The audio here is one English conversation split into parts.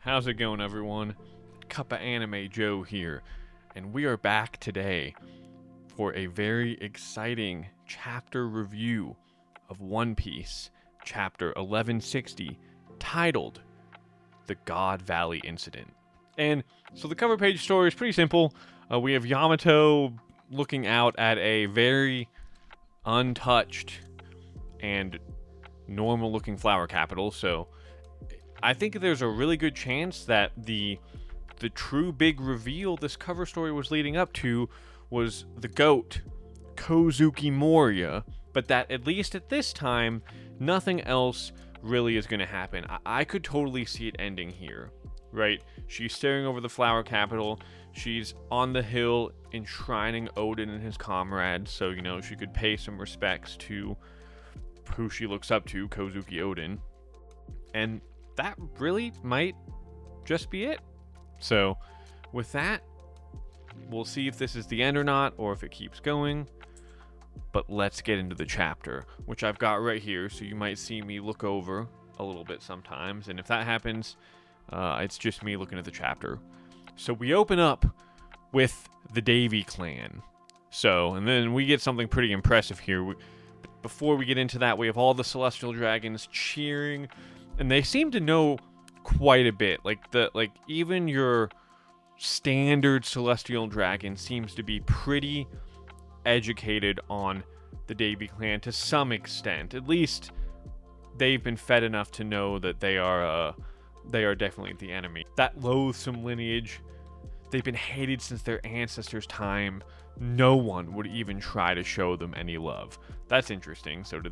How's it going, everyone? Cup of Anime Joe here, and we are back today for a very exciting chapter review of One Piece, chapter 1160, titled The God Valley Incident. And so the cover page story is pretty simple. We have Yamato looking out at a very untouched and normal looking flower capital, so I think there's a really good chance that the true big reveal this cover story was leading up to was the GOAT, Kozuki Moria, but that at least at this time, nothing else really is going to happen. I could totally see it ending here, right? She's staring over the flower capital. She's on the hill enshrining Odin and his comrades, so, she could pay some respects to who she looks up to, Kozuki Odin. And that really might just be it. So, with that, we'll see if this is the end or not, or if it keeps going. But let's get into the chapter, which I've got right here, so you might see me look over a little bit sometimes. And if that happens, it's just me looking at the chapter. So we open up with the Davy clan. So, and then we get something pretty impressive here. Before we get into that, we have all the celestial dragons cheering, and they seem to know quite a bit. Like even your standard celestial dragon seems to be pretty educated on the Davy clan to some extent. At least they've been fed enough to know that they are definitely the enemy. That loathsome lineage, they've been hated since their ancestors' time. No one would even try to show them any love. That's interesting. So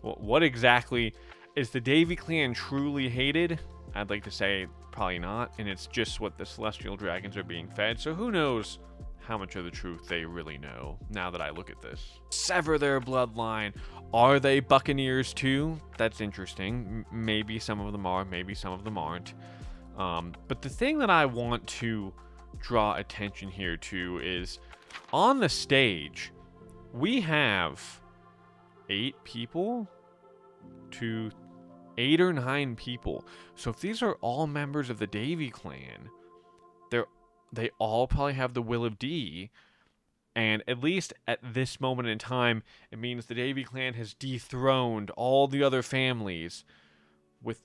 what exactly is the Davy clan truly hated? I'd like to say probably not, and it's just what the celestial dragons are being fed. So who knows how much of the truth they really know now that I look at this. Sever their bloodline. Are they Buccaneers too? That's interesting. Maybe some of them are, maybe some of them aren't. But the thing that I want to draw attention here to is on the stage, we have 8 people to 8 or 9 people. So if these are all members of the Davy clan, they all probably have the will of D, and at least at this moment in time, it means the Davy clan has dethroned all the other families with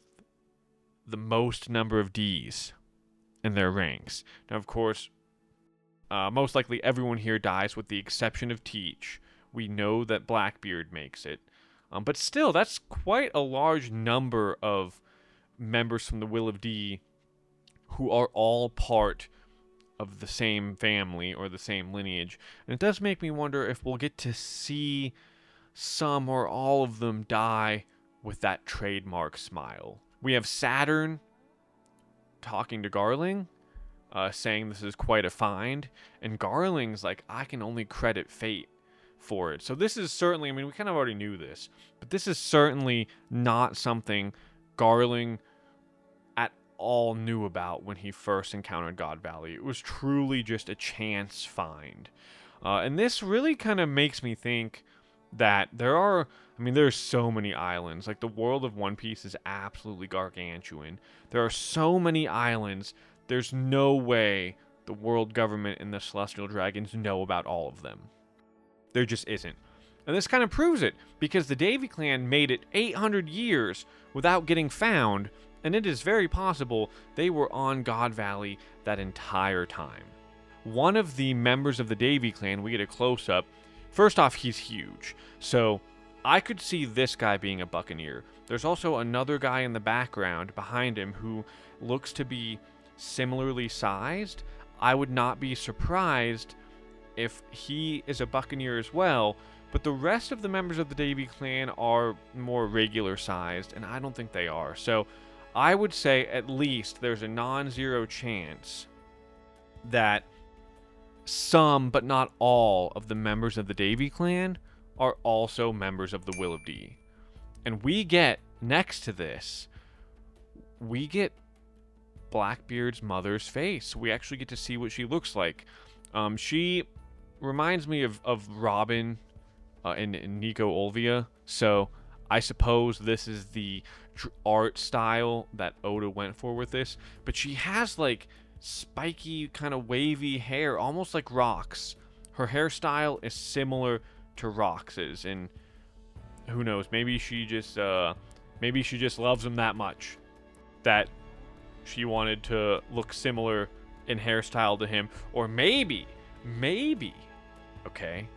the most number of Ds in their ranks. Now, of course, most likely everyone here dies with the exception of Teach. We know that Blackbeard makes it. But still, that's quite a large number of members from the Will of D who are all part of the same family or the same lineage. And it does make me wonder if we'll get to see some or all of them die with that trademark smile. We have Saturn talking to Garling, saying this is quite a find. And Garling's like, I can only credit fate for it. So this is certainly, we kind of already knew this, but this is certainly not something Garling at all knew about when he first encountered God Valley. It was truly just a chance find. And this really kind of makes me think that there's so many islands. Like, the world of One Piece is absolutely gargantuan. There are so many islands, there's no way the world government and the Celestial Dragons know about all of them. There just isn't. And this kind of proves it, because the Davy clan made it 800 years without getting found, and it is very possible they were on God Valley that entire time. One of the members of the Davy clan, we get a close-up. First off, he's huge, so I could see this guy being a Buccaneer. There's also another guy in the background behind him who looks to be similarly sized. I would not be surprised if he is a Buccaneer as well, but the rest of the members of the Davy clan are more regular sized, and I don't think they are. So I would say at least there's a non-zero chance that some, but not all, of the members of the Davy clan are also members of the Will of D. And we get, next to this, we get Blackbeard's mother's face. We actually get to see what she looks like. She reminds me of Robin and Nico Olvia, so I suppose this is the art style that Oda went for with this, but she has like spiky, kind of wavy hair, almost like Rock's. Her hairstyle is similar to Rox's, and who knows? Maybe she just loves him that much that she wanted to look similar in hairstyle to him, or maybe, okay,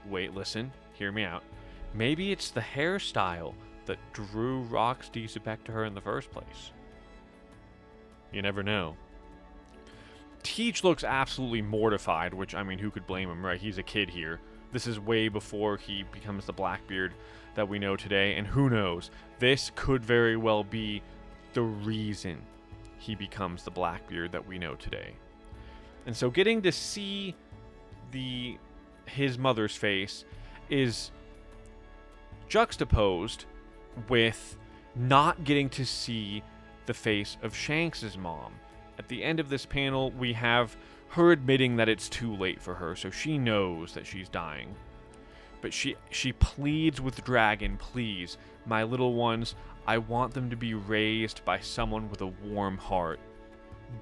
wait, listen, hear me out. Maybe it's the hairstyle that drew Rox Diesebek to her in the first place. You never know. Teach looks absolutely mortified, which, I mean, who could blame him, right? He's a kid here. This is way before he becomes the Blackbeard that we know today, and who knows? This could very well be the reason he becomes the Blackbeard that we know today. And so getting to see his mother's face is juxtaposed with not getting to see the face of Shanks' mom. At the end of this panel, we have her admitting that it's too late for her, so she knows that she's dying. But she pleads with Dragon, please, my little ones, I want them to be raised by someone with a warm heart.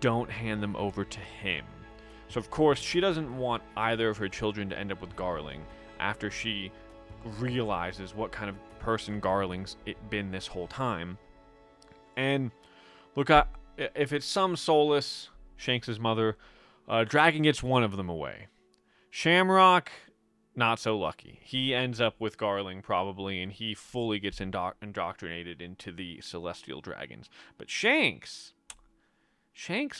Don't hand them over to him. So of course, she doesn't want either of her children to end up with Garling after she realizes what kind of person Garling's been this whole time. And look, if it's some solace, Shanks' mother, Dragon gets one of them away. Shamrock, not so lucky. He ends up with Garling probably, and he fully gets indoctrinated into the Celestial Dragons. But Shanks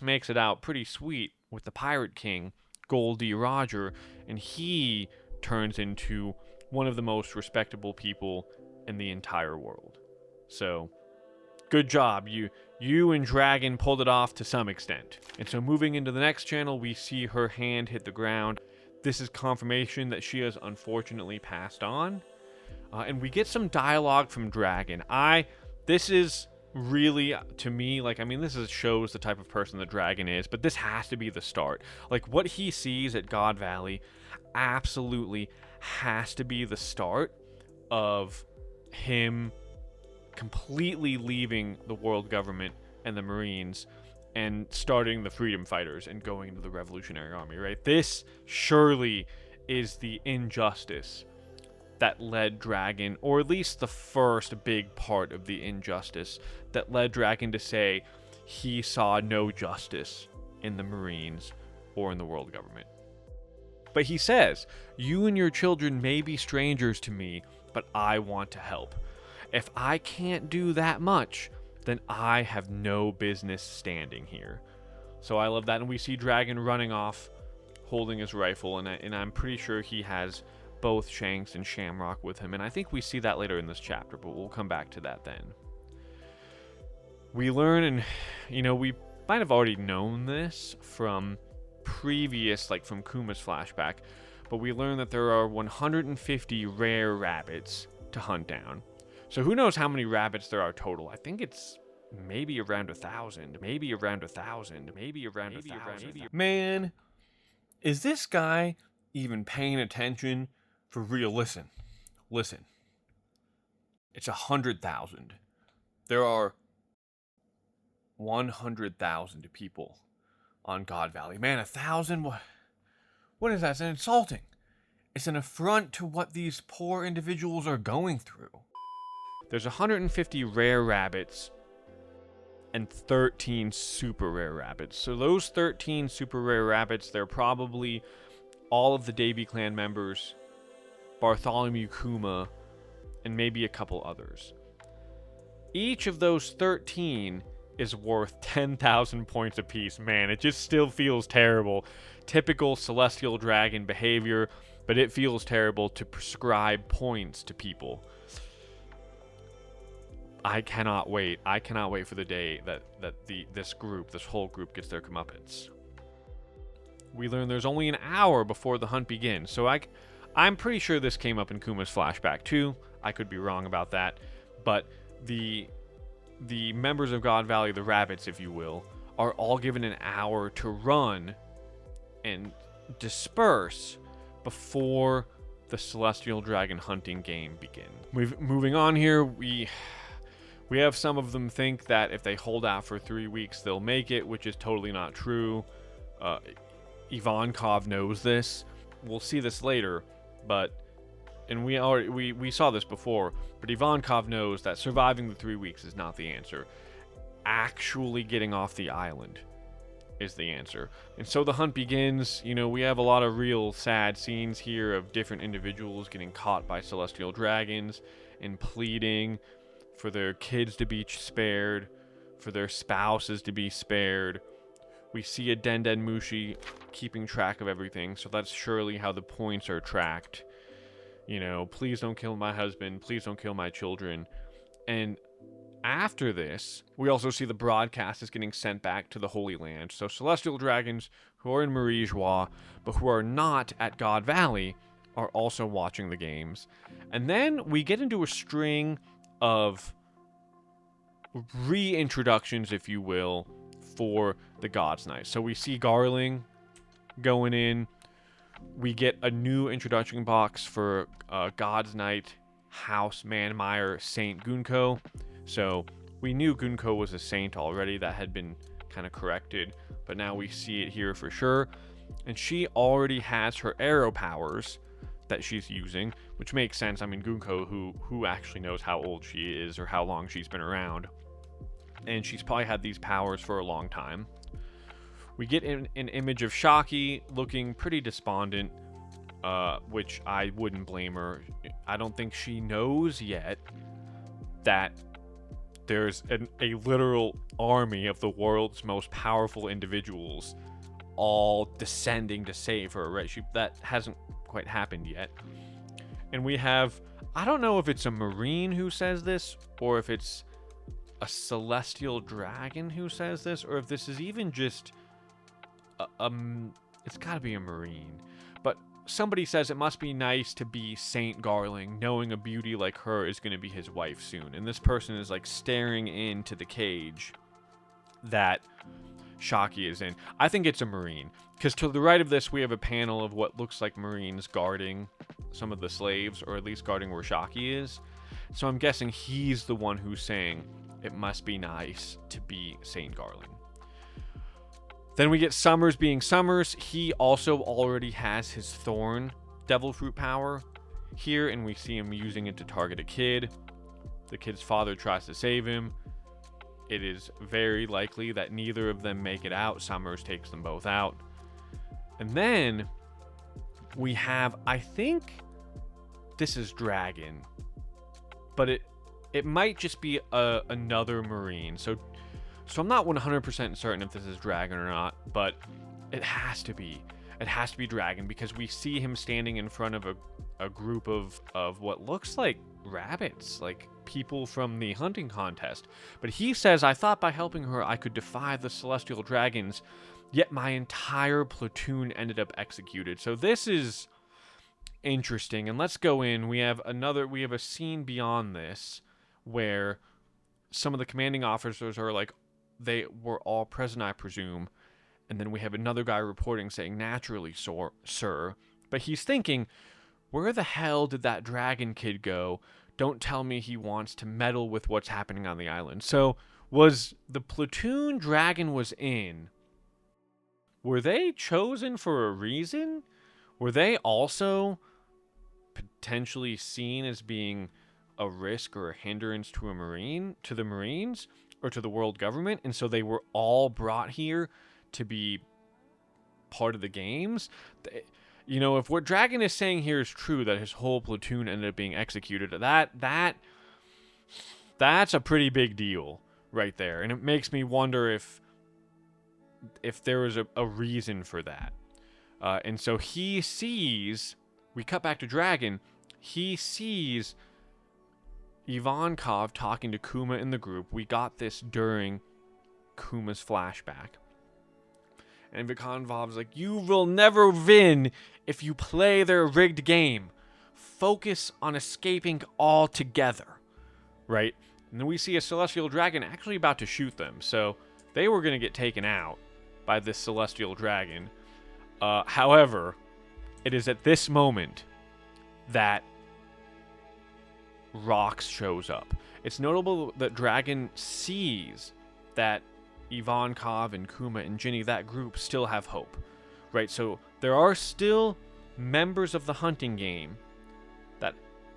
makes it out pretty sweet with the Pirate King, Goldie Roger, and he turns into one of the most respectable people in the entire world. So, good job. You and Dragon pulled it off to some extent. And so moving into the next channel, we see her hand hit the ground. This is confirmation that she has unfortunately passed on. And we get some dialogue from Dragon. This is really, to me, like, I mean, shows the type of person that Dragon is, but this has to be the start. Like, what he sees at God Valley absolutely has to be the start of him completely leaving the world government and the Marines and starting the freedom fighters and going into the Revolutionary Army, right? This surely is the injustice that led Dragon, or at least the first big part of the injustice that led Dragon to say he saw no justice in the Marines or in the world government. But he says, you and your children may be strangers to me, but I want to help. If I can't do that much, then I have no business standing here. So I love that. And we see Dragon running off, holding his rifle, and I'm pretty sure he has both Shanks and Shamrock with him. And I think we see that later in this chapter, but we'll come back to that then. We learn, and, we might have already known this from previous, like from Kuma's flashback, but we learn that there are 150 rare rabbits to hunt down. So who knows how many rabbits there are total? I think it's maybe around 1,000, maybe around 1,000, maybe around 1,000. Man, is this guy even paying attention for real? Listen. It's 100,000. There are 100,000 people on God Valley. Man, 1,000? What is that? It's insulting. It's an affront to what these poor individuals are going through. There's 150 rare rabbits and 13 super rare rabbits. So those 13 super rare rabbits, they're probably all of the Davy Clan members, Bartholomew Kuma, and maybe a couple others. Each of those 13 is worth 10,000 points apiece. Man, it just still feels terrible. Typical Celestial Dragon behavior, but it feels terrible to prescribe points to people. I cannot wait. I cannot wait for the day that this whole group gets their comeuppance. We learn there's only an hour before the hunt begins, so I'm pretty sure this came up in Kuma's flashback too. I could be wrong about that, but the members of God Valley, the rabbits, if you will, are all given an hour to run and disperse before the Celestial Dragon hunting game begin. Moving on here, we have some of them think that if they hold out for 3 weeks, they'll make it, which is totally not true. Ivankov knows this. We'll see this later, but and we saw this before, but Ivankov knows that surviving the 3 weeks is not the answer. Actually getting off the island is the answer. And so the hunt begins. You know, we have a lot of real sad scenes here of different individuals getting caught by celestial dragons and pleading for their kids to be spared, for their spouses to be spared. We see a Denden Mushi keeping track of everything, so that's surely how the points are tracked. You know, please don't kill my husband, please don't kill my children. And after this, we also see the broadcast is getting sent back to the Holy Land. So celestial dragons who are in Marie Joie, but who are not at God Valley, are also watching the games. And then we get into a string of reintroductions, if you will, for the God's Night. So we see Garling going in. We get a new introduction box for God's Night House Manmeyer Saint Gunko. So we knew Gunko was a saint already. That had been kind of corrected, but now we see it here for sure. And she already has her arrow powers that she's using, which makes sense. I mean, Gunko, who actually knows how old she is or how long she's been around, and she's probably had these powers for a long time. We get an image of Shaki looking pretty despondent, which I wouldn't blame her. I don't think she knows yet that there's a literal army of the world's most powerful individuals all descending to save her, right? That hasn't quite happened yet. And we have, I don't know if it's a Marine who says this, or if it's a Celestial Dragon who says this, or if this is even just it's gotta be a Marine. But somebody says it must be nice to be Saint Garling, knowing a beauty like her is going to be his wife soon. And this person is like staring into the cage that Shaki is in. I think it's a Marine, because to the right of this we have a panel of what looks like Marines guarding some of the slaves, or at least guarding where Shaki is. So I'm guessing he's the one who's saying it must be nice to be Saint Garling. Then we get Summers being Summers. He also already has his Thorn Devil Fruit power here, and we see him using it to target a kid. The kid's father tries to save him. It is very likely that neither of them make it out. Summers takes them both out. And then we have, I think this is Dragon, but it might just be another Marine. So I'm not 100% certain if this is Dragon or not, but it has to be. It has to be Dragon, because we see him standing in front of a group of what looks like rabbits, like people from the hunting contest. But he says, I thought by helping her I could defy the celestial dragons, yet my entire platoon ended up executed. So this is interesting. And let's go in. We have a scene beyond this where some of the commanding officers are like, they were all present, I presume. And then we have another guy reporting saying, naturally, sir. But he's thinking, where the hell did that dragon kid go? Don't tell me he wants to meddle with what's happening on the island. So was the platoon Dragon was in, were they chosen for a reason? Were they also potentially seen as being a risk or a hindrance to the Marines, or to the world government, and so they were all brought here to be part of the games? You know, if what Dragon is saying here is true, that his whole platoon ended up being executed, that's a pretty big deal right there. And it makes me wonder if there was a reason for that. And so he sees, we cut back to Dragon, he sees Ivankov talking to Kuma in the group. We got this during Kuma's flashback. And Ivankov's like, you will never win if you play their rigged game. Focus on escaping altogether. Right? And then we see a celestial dragon actually about to shoot them. So they were going to get taken out by this celestial dragon. However, it is at this moment that Rox shows up. It's notable that Dragon sees that Ivankov and Kuma and Ginny, that group, still have hope, right? So there are still members of the hunting game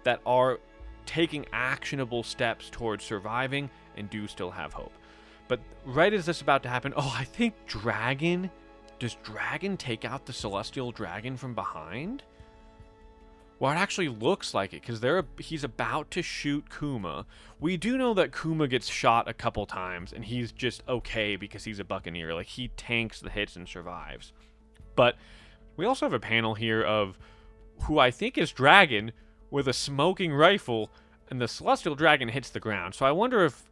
that are taking actionable steps towards surviving and do still have hope. But right as this is about to happen, I think does Dragon take out the Celestial Dragon from behind? Well, it actually looks like it, because he's about to shoot Kuma. We do know that Kuma gets shot a couple times, and he's just okay because he's a Buccaneer. Like, he tanks the hits and survives. But we also have a panel here of who I think is Dragon with a smoking rifle, and the Celestial Dragon hits the ground. So I wonder if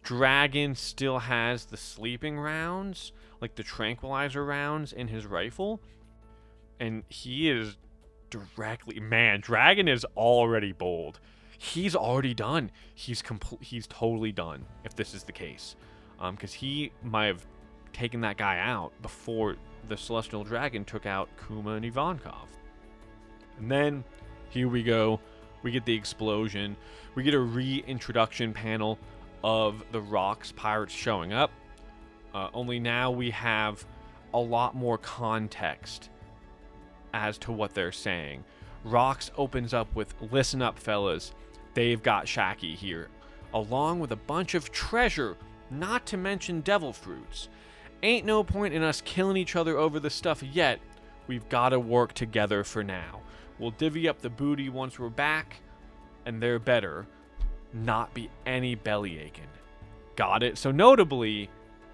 Dragon still has the sleeping rounds, like the tranquilizer rounds in his rifle. And he is directly... Man, Dragon is already bold. He's already done. He's totally done, if this is the case. Because he might have taken that guy out before the Celestial Dragon took out Kuma and Ivankov. And then, here we go. We get the explosion. We get a reintroduction panel of the Rox pirates showing up. Only now we have a lot more context as to what they're saying. Rox opens up with, "Listen up, fellas. They've got Shaki here, along with a bunch of treasure, not to mention devil fruits. Ain't no point in us killing each other over this stuff yet. We've got to work together for now. We'll divvy up the booty once we're back, and there better not be any belly aching." Got it? So notably,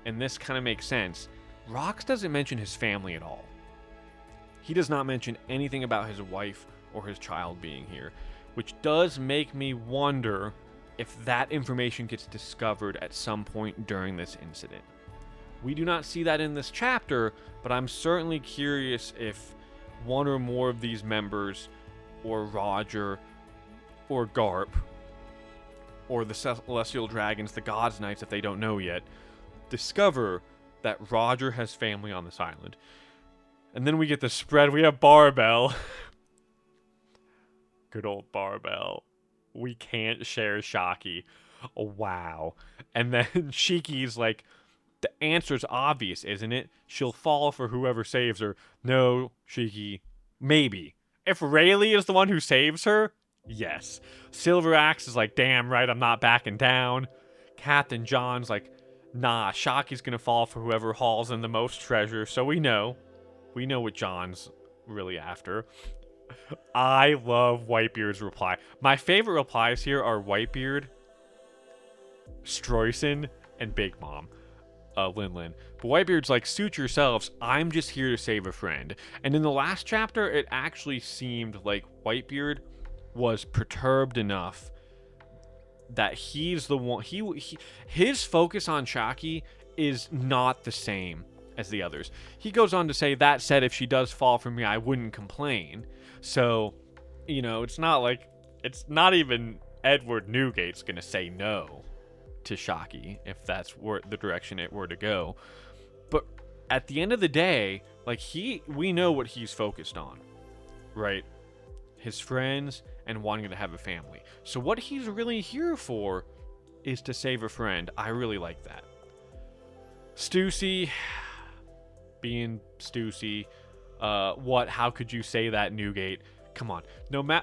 and this kind of makes sense, Rox doesn't mention his family at all. He does not mention anything about his wife or his child being here, which does make me wonder if that information gets discovered at some point during this incident. We do not see that in this chapter, but I'm certainly curious if one or more of these members, or Roger, or Garp, or the Celestial Dragons, the Gods Knights, if they don't know yet, discover that Roger has family on this island. And then we get the spread. We have Barbell. Good old Barbell. We can't share Shaki. Oh, wow. And then Shiki's like, the answer's obvious, isn't it? She'll fall for whoever saves her. No, Shiki. Maybe. If Rayleigh is the one who saves her, yes. Silver Axe is like, damn right, I'm not backing down. Captain John's like, nah, Shaki's gonna fall for whoever hauls in the most treasure, so we know. We know what John's really after. I love Whitebeard's reply. My favorite replies here are Whitebeard, Stroyson, and Big Mom. Lin. But Whitebeard's like, suit yourselves, I'm just here to save a friend. And in the last chapter, it actually seemed like Whitebeard was perturbed enough that he's the one... his focus on Shaki is not the same as the others. He goes on to say, that said, if she does fall for me, I wouldn't complain. So, it's not like... It's not even Edward Newgate's gonna say no to Shaki, if that's the direction it were to go. But at the end of the day, like, we know what he's focused on, right? His friends and wanting to have a family. So what he's really here for is to save a friend. I really like that. Stussy being Stussy. How could you say that, Newgate? Come on.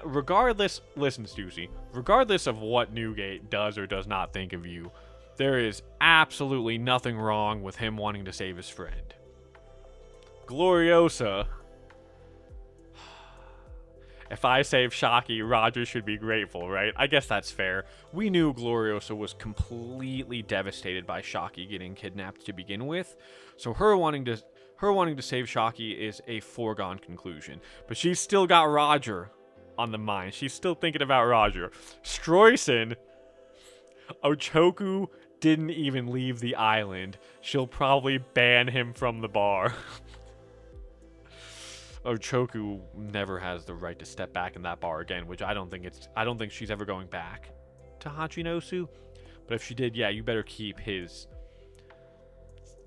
Regardless, listen, Stussy. Regardless of what Newgate does or does not think of you, there is absolutely nothing wrong with him wanting to save his friend. Gloriosa. If I save Shaki, Roger should be grateful, right? I guess that's fair. We knew Gloriosa was completely devastated by Shaki getting kidnapped to begin with, so her wanting to save Shaki is a foregone conclusion. But she's still got Roger on the mind. She's still thinking about Roger. Stroyson, Ochoku didn't even leave the island. She'll probably ban him from the bar. Ochoku never has the right to step back in that bar again, which I don't think she's ever going back to Hachinosu. But if she did, yeah, you better keep his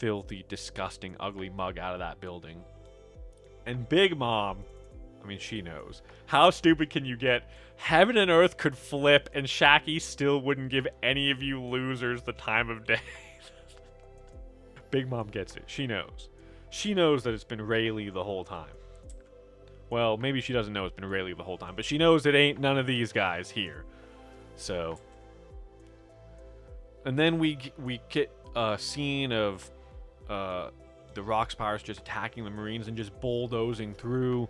filthy, disgusting, ugly mug out of that building. And Big Mom, I mean, she knows. How stupid can you get? Heaven and earth could flip, and Shaggy still wouldn't give any of you losers the time of day. Big Mom gets it. She knows. She knows that it's been Rayleigh the whole time. Well, maybe she doesn't know it's been Rayleigh the whole time, but she knows it ain't none of these guys here. So, and then we get a scene of the Rox pirates just attacking the Marines and just bulldozing through.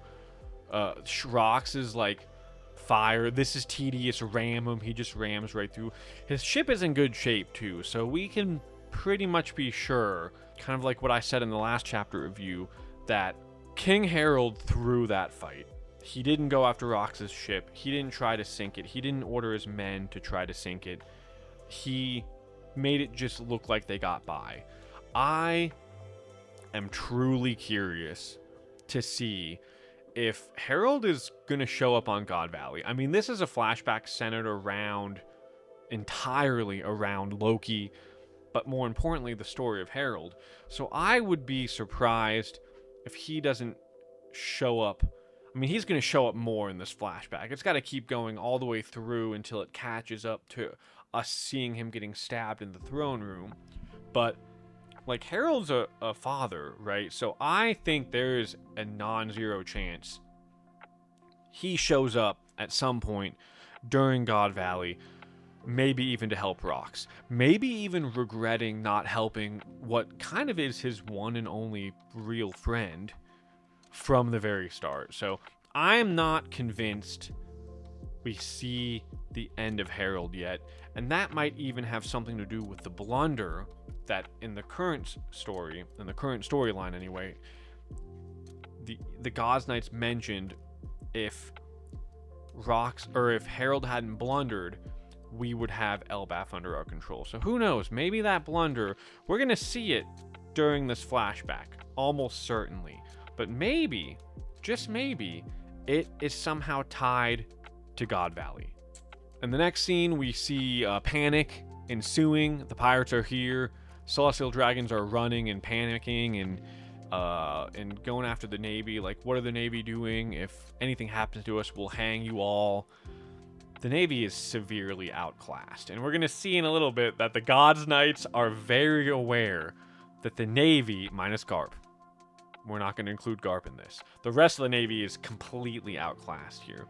Rox is like fire. This is tedious. Ram him. He just rams right through. His ship is in good shape too, so we can pretty much be sure, kind of like what I said in the last chapter review, that King Harold threw that fight. He didn't go after Rox's ship. He didn't try to sink it. He didn't order his men to try to sink it. He made it just look like they got by. I am truly curious to see if Harold is going to show up on God Valley. I mean, this is a flashback centered entirely around Loki, but more importantly, the story of Harold. So I would be surprised if he doesn't show up. I mean, he's going to show up more in this flashback. It's got to keep going all the way through until it catches up to us seeing him getting stabbed in the throne room. But, like, Harold's a father, right? So I think there is a non-zero chance he shows up at some point during God Valley, maybe even to help Rox. Maybe even regretting not helping what kind of is his one and only real friend from the very start. So I'm not convinced we see the end of Harold yet, and that might even have something to do with the blunder that in the current story, in the current storyline anyway, the Gods Knights mentioned if Harold hadn't blundered, we would have Elbaf under our control. So who knows? Maybe that blunder, we're going to see it during this flashback, almost certainly. But maybe, just maybe, it is somehow tied to God Valley. In the next scene, we see panic ensuing. The pirates are here. Celestial dragons are running and panicking and going after the Navy. Like, what are the Navy doing? If anything happens to us, we'll hang you all. The Navy is severely outclassed, and we're going to see in a little bit that the Gods Knights are very aware that the Navy, minus Garp, we're not going to include Garp in this, the rest of the Navy is completely outclassed here.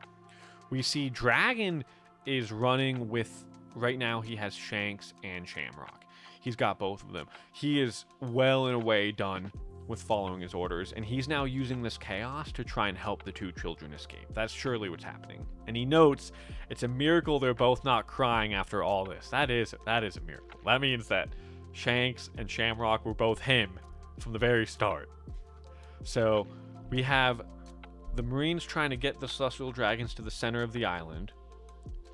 We see Dragon is running with, right now he has Shanks and Shamrock. He's got both of them. He is well and away done with following his orders, and he's now using this chaos to try and help the two children escape. That's surely what's happening. And he notes it's a miracle they're both not crying after all this. That is a miracle. That means that Shanks and Shamrock were both him from the very start. So we have the Marines trying to get the Celestial Dragons to the center of the island,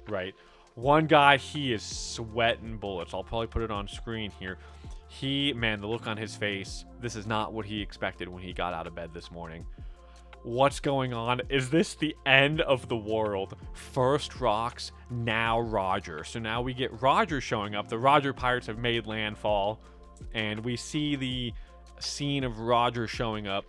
right? One guy, he is sweating bullets. I'll probably put it on screen here. Man, the look on his face, this is not what he expected when he got out of bed this morning. What's going on? Is this the end of the world? First Rox, now Roger. So now we get Roger showing up. The Roger pirates have made landfall, and we see the scene of Roger showing up.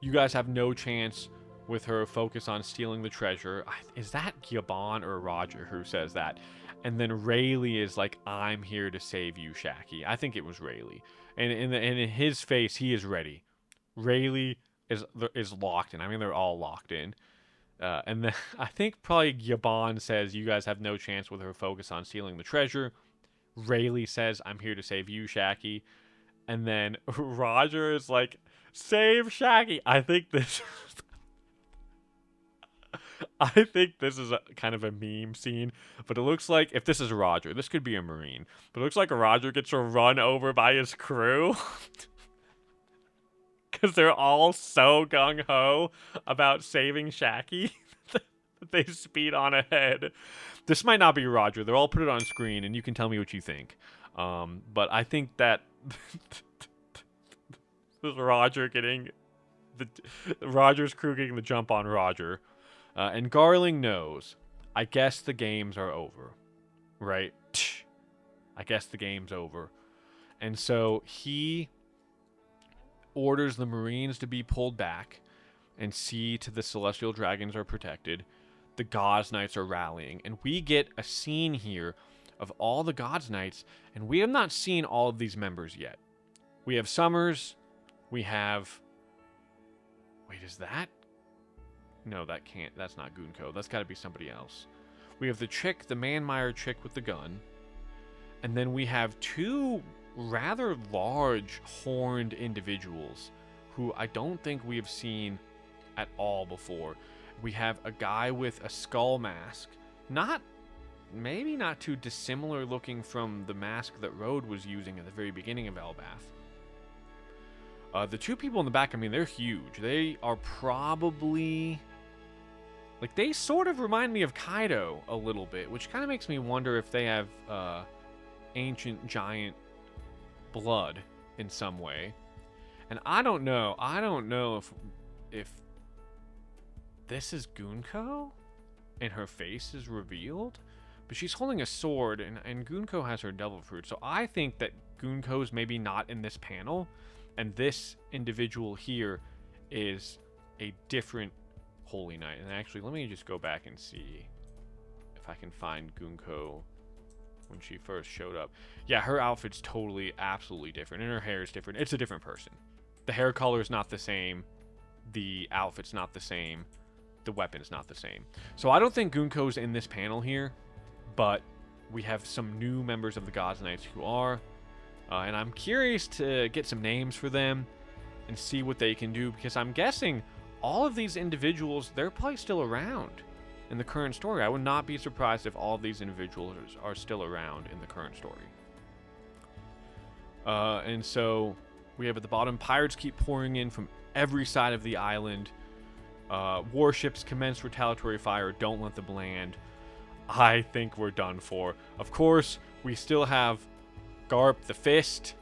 You guys have no chance with her focus on stealing the treasure. Is that Gabon or Roger who says that? And then Rayleigh is like, I'm here to save you, Shaggy. I think it was Rayleigh. And in his face, he is ready. Rayleigh is locked in. I mean, they're all locked in. And then I think probably Gabon says, you guys have no chance with her focus on stealing the treasure. Rayleigh says, I'm here to save you, Shaggy. And then Roger is like, save Shaggy. I think this is a kind of a meme scene, but it looks like if this is Roger, this could be a Marine, but it looks like Roger gets run over by his crew because they're all so gung-ho about saving Shaggy that they speed on ahead. This might not be Roger. They'll all put it on screen, and you can tell me what you think. But I think that this is Roger getting Roger's crew getting the jump on Roger. And Garling knows, I guess the games are over, right? I guess the game's over. And so he orders the Marines to be pulled back, and see to the celestial dragons are protected. The Gods Knights are rallying, and we get a scene here of all the Gods Knights, and we have not seen all of these members yet. We have Summers, we have... Wait, is that... No, that can't. That's not Gunko. That's got to be somebody else. We have the chick, the Manmeyer chick with the gun. And then we have two rather large horned individuals who I don't think we have seen at all before. We have a guy with a skull mask. Maybe not too dissimilar looking from the mask that Rode was using at the very beginning of Elbath. The two people in the back, I mean, they're huge. They are probably... Like, they sort of remind me of Kaido a little bit, which kind of makes me wonder if they have ancient giant blood in some way. And I don't know if this is Gunko and her face is revealed, but she's holding a sword and Gunko has her devil fruit. So I think that Gunko's maybe not in this panel, and this individual here is a different Holy Knight. And actually, let me just go back and see if I can find Gunko when she first showed up. Yeah, her outfit's totally, absolutely different, and her hair is different. It's a different person. The hair color is not the same. The outfit's not the same. The weapon's not the same. So I don't think Gunko's in this panel here, but we have some new members of the Gods Knights who are, and I'm curious to get some names for them and see what they can do, because I'm guessing all of these individuals, they're probably still around in the current story. I would not be surprised if all of these individuals are still around in the current story. And so we have at the bottom, pirates keep pouring in from every side of the island. Warships commence retaliatory fire. Don't let them land. I think we're done for. Of course, we still have Garp the Fist,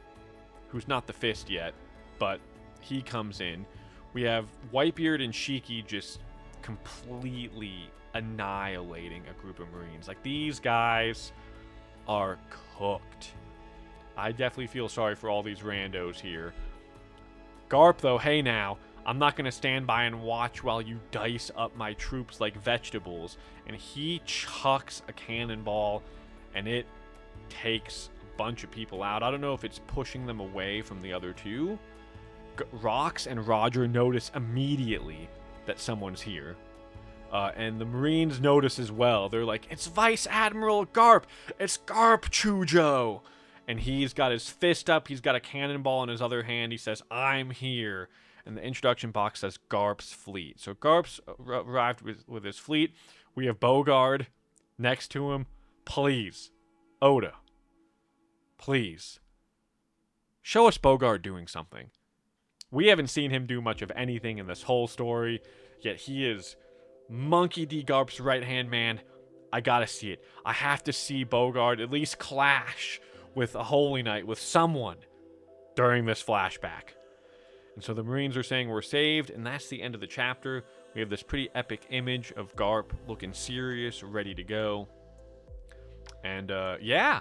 who's not the Fist yet, but he comes in. We have Whitebeard and Shiki just completely annihilating a group of Marines. Like, these guys are cooked. I definitely feel sorry for all these randos here. Garp, though, hey now, I'm not going to stand by and watch while you dice up my troops like vegetables. And he chucks a cannonball, and it takes a bunch of people out. I don't know if it's pushing them away from the other two. Rox and Roger notice immediately that someone's here. And the Marines notice as well. They're like, it's Vice Admiral Garp! It's Garp Chujo! And he's got his fist up. He's got a cannonball in his other hand. He says, I'm here. And the introduction box says Garp's fleet. So Garp's arrived with his fleet. We have Bogard next to him. Please, Oda, please, show us Bogard doing something. We haven't seen him do much of anything in this whole story, yet he is Monkey D. Garp's right-hand man. I gotta see it. I have to see Bogard at least clash with a Holy Knight, with someone, during this flashback. And so the Marines are saying we're saved, and that's the end of the chapter. We have this pretty epic image of Garp looking serious, ready to go. And yeah,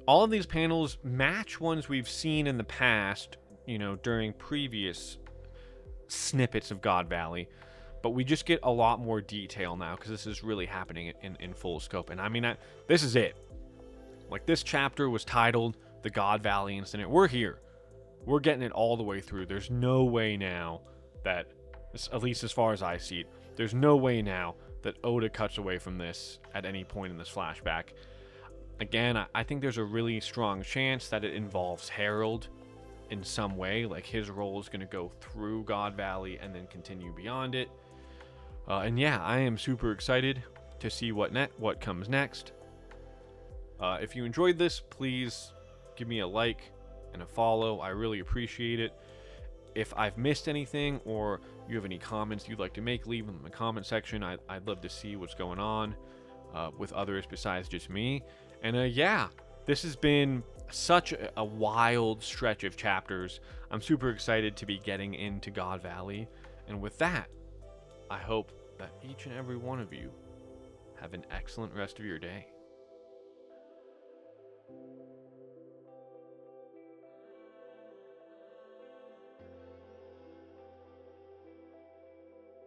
all of these panels match ones we've seen in the past, you know, during previous snippets of God Valley, but we just get a lot more detail now because this is really happening in full scope. And I mean, this is it. Like, this chapter was titled The God Valley Incident. We're here. We're getting it all the way through. There's no way now that, at least as far as I see it, there's no way now that Oda cuts away from this at any point in this flashback. Again, I think there's a really strong chance that it involves Harold in some way. Like, his role is going to go through God Valley and then continue beyond it. And yeah, I am super excited to see what comes next. If you enjoyed this, please give me a like and a follow. I really appreciate it. If I've missed anything or you have any comments you'd like to make, leave them in the comment section. I'd love to see what's going on with others besides just me. And yeah, this has been such a wild stretch of chapters. I'm super excited to be getting into God Valley. And with that, I hope that each and every one of you have an excellent rest of your day.